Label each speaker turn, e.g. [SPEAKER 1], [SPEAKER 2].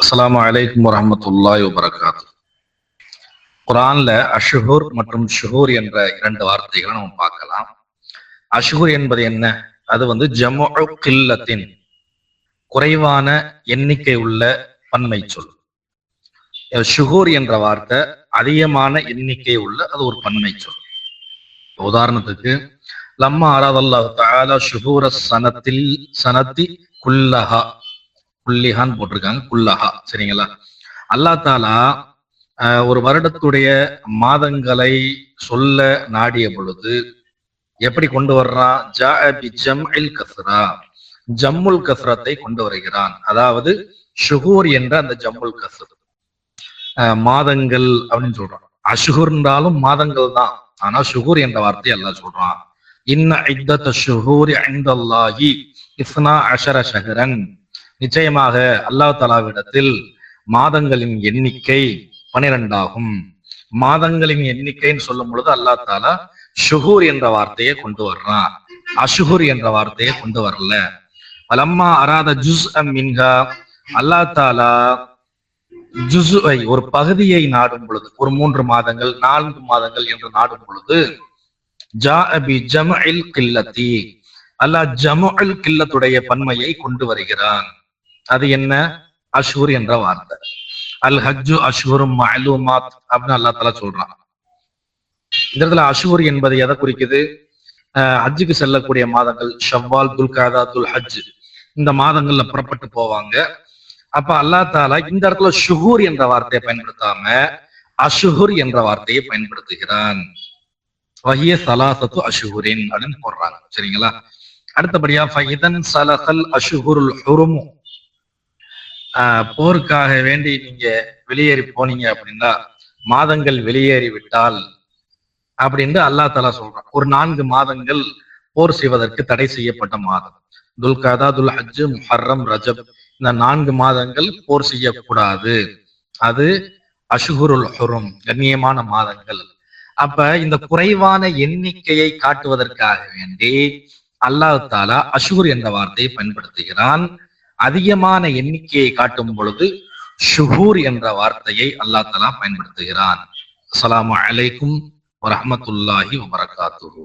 [SPEAKER 1] அஸ்ஸலாமு அலைக்கும் வரஹ்மத்துல்லாஹி வபரகாத்து. குர்ஆன்ல அஷ்ஹுர் மற்றும் ஷுஹூர் என்ற இரண்டு வார்த்தைகளை நம்ம பார்க்கலாம். அஷ்ஹுர் என்பது என்ன? அது ஜம்உ கில்லத்தின், குறைவான எண்ணிக்கை உள்ள பன்மை சொல். ஷுஹூர் என்ற வார்த்தை அதிகமான எண்ணிக்கை உள்ள அது ஒரு பன்மை சொல். உதாரணத்துக்கு லம்மா அரதல்லாஹு தஆலா ஷுஹூர சனத்தி குல்லஹா, குல்லிஹான்னு போட்டிருக்காங்க, குல்லஹா, சரிங்களா? அல்லாஹ் தாலா ஒரு வருடத்துடைய மாதங்களை சொல்ல நாடிய பொழுது எப்படி கொண்டு வர்றான்? ஜாஅ பி ஜம்இல் கஸ்ரா, ஜம்முல் கஸ்ரத்தை கொண்டு வருகிறான். அதாவது ஷுஹூர் என்ற அந்த ஜம்முல் கஸ்ர், மாதங்கள் அப்படின்னு சொல்றான். அஷ்ஹுர்னாலும் மாதங்கள் தான், ஆனா ஷுஹூர் என்ற வார்த்தை அல்லாஹ் சொல்றான். இன்ன இத்தத ஷுஹூரி இன்தல்லாஹி இஸ்னா அஷர ஷஹரன், நிச்சயமாக அல்லாஹ் தஆலாவிடத்தில் மாதங்களின் எண்ணிக்கை 12 ஆகும். மாதங்களின் எண்ணிக்கைன்னு சொல்லும் பொழுது அல்லாஹ் தஆலா ஷுஹூர் என்ற வார்த்தையை கொண்டு வர்றான், அஷ்ஹுர் என்ற வார்த்தையை கொண்டு வரல. வலம்மா அராத ஜுஸ்அம் மின்ஹா, அல்லாஹ் தஆலா ஜுஸ்ஐ, ஒரு பகுதியை நாடும் பொழுது, ஒரு 3 மாதங்கள் 4 மாதங்கள் என்று நாடும் பொழுது ஜாஅ பி ஜம்இல் கில்லத்தி, அல்லாஹ் ஜம்உல் கில்லத்துடைய பன்மையை கொண்டு வருகிறான். அது என்ன? அஷ்ஹுர் என்ற வார்த்தை. அல் ஹஜ்ஜு அஷ்ஹுரும் மஅலூமாத் அப்படின்னு அல்லாஹ் தஆலா சொல்றான். இந்த இடத்துல அஷ்ஹுர் என்பது எதை குறிக்குது? ஹஜ்ஜுக்கு செல்லக்கூடிய மாதங்கள் ஷவ்வால், துல்காதா, துல் ஹஜ், இந்த மாதங்கள்ல புறப்பட்டு போவாங்க. அப்ப அல்லாஹ் தஆலா இந்த இடத்துல ஷுஹூர் என்ற வார்த்தையை பயன்படுத்தாம அஷ்ஹுர் என்ற வார்த்தையை பயன்படுத்துகிறான். வஹிய ஸலாஸத்து அஷ்ஹுரின் அப்படின்னு போடுறாங்க, சரிங்களா? அடுத்தபடியா ஃபஇதன் ஸலகல் அஷ்ஹுருல் ஹுரும், போருக்காக வேண்டி நீங்க வெளியேறி போனீங்க அப்படின்னா, மாதங்கள் வெளியேறி விட்டால் அப்படின்னு அல்லாஹ் தஆலா சொல்றான். ஒரு 4 மாதங்கள் போர் செய்வதற்கு தடை செய்யப்பட்ட மாதம் துல்காதா, துல் ஹஜ், முஹர்ரம், ரஜப், இந்த 4 மாதங்கள் போர் செய்யக்கூடாது. அது அஷ்ஹுருல் ஹுரும், கண்ணியமான மாதங்கள். அப்ப இந்த குறைவான எண்ணிக்கையை காட்டுவதற்காக வேண்டி அல்லாஹ் தஆலா அஷ்ஹுர் என்ற வார்த்தையை பயன்படுத்துகிறான். அதிகமான எண்ணிக்கையை காட்டும் பொழுது ஷுஹூர் என்ற வார்த்தையை அல்லாஹ் தஆலா பயன்படுத்துகிறான். அஸ்ஸலாமு அலைக்கும் வரஹ்மத்துல்லாஹி வபரகாத்துஹு.